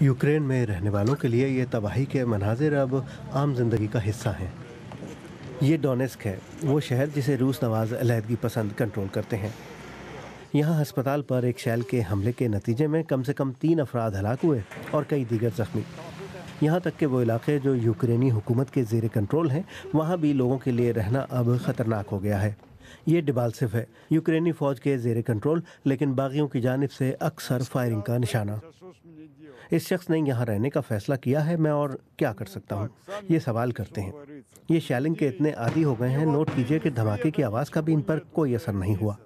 Ukraine में रहने वालों के लिए ये तबाही के मनाजिर अब आम जिंदगी का हिस्सा हैं। ये डोनेस्क है, वो शहर जिसे रूस नवाज अलहदगी पसंद कंट्रोल करते हैं। यहाँ अस्पताल पर एक शैल के हमले के नतीजे में कम से कम 3 अफराद हलाक हुए और कई दीगर जख्मी। यहाँ तक कि वो इलाके जो यूक्रेनी हुकूमत के ज़ेर कंट्रोल हैं, वहाँ भी लोगों के लिए रहना अब ख़तरनाक हो गया है। ये डिबाल्सिव है, यूक्रेनी फ़ौज के ज़ेर कंट्रोल, लेकिन बागियों की जानिब से अक्सर फायरिंग का निशाना। इस शख्स ने यहाँ रहने का फ़ैसला किया है, मैं और क्या कर सकता हूँ, ये सवाल करते हैं। ये शैलिंग के इतने आदी हो गए हैं, नोट कीजिए कि धमाके की आवाज़ का भी इन पर कोई असर नहीं हुआ।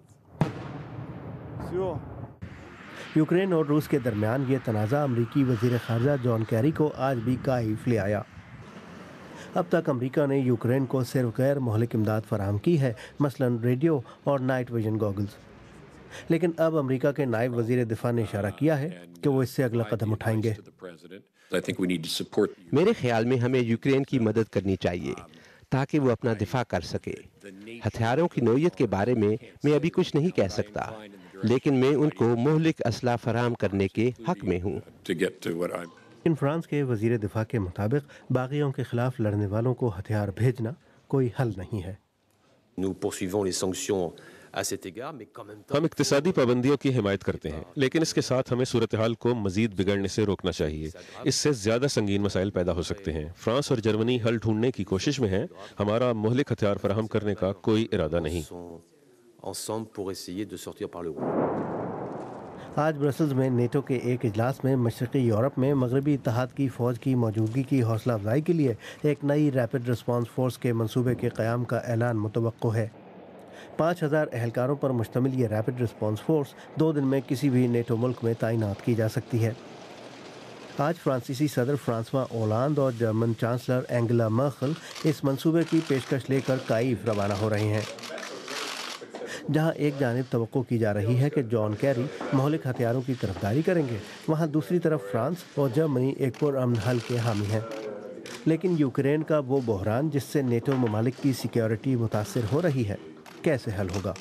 यूक्रेन और रूस के दरमियान ये तनाज़ा अमरीकी वज़ीर ख़ारजा जॉन कैरी को आज भी काइफ ले आया। अब तक अमरीका ने यूक्रेन को सिर्फ गैर मोहलिक इमदाद फराहम की है, मसलन रेडियो और नाइट विजन गॉगल्स। लेकिन अब अमरीका के नायब वज़ीर दिफा ने इशारा किया है कि वो इससे अगला कदम उठाएंगे। मेरे ख्याल में हमें यूक्रेन की मदद करनी चाहिए ताकि वो अपना दिफा कर सके। हथियारों की नौयत के बारे में मैं अभी कुछ नहीं कह सकता, लेकिन मैं उनको मोहलिक असला फराहम करने के हक में हूँ। इन फ्रांस के वज़ीर दिफा के मुताबिक बागियों के खिलाफ लड़ने वालों को हथियार भेजना कोई हल नहीं है। हम इक्तिसादी पाबंदियों की हिमायत करते हैं, लेकिन इसके साथ हमें सूरत हाल को मजीद बिगड़ने से रोकना चाहिए। इससे ज्यादा संगीन मसाइल पैदा हो सकते हैं। फ्रांस और जर्मनी हल ढूंढने की कोशिश में हैं। हमारा मोहलिक हथियार फराहम करने का कोई इरादा नहीं। आज ब्रसल्स में नेटो के एक इजलास में मशरक़ी यूरोप में मगरबी इत्तेहाद की फ़ौज की मौजूदगी की हौसला अफजाई के लिए एक नई रैपिड रिस्पांस फोर्स के मंसूबे के क़याम का ऐलान मुतवक्को है। 5000 एहलकारों पर मुश्तमिल ये रैपिड रिस्पांस फोर्स 2 दिन में किसी भी नेटो मुल्क में तैनात की जा सकती है। आज फ्रांसीसी सदर फ्रांसवा ओलांद और जर्मन चांसलर एंगेला मर्केल इस मंसूबे की पेशकश लेकर काइफ रवाना हो रहे हैं, जहां एक जानिब तवक्को की जा रही है कि जॉन कैरी मौलिक हथियारों की तरफदारी करेंगे, वहां दूसरी तरफ फ्रांस और जर्मनी एक पुरअमन हल के हामी हैं। लेकिन यूक्रेन का वो बहरान जिससे नेटो ममालिक की सिक्योरिटी मुतासर हो रही है, कैसे हल होगा?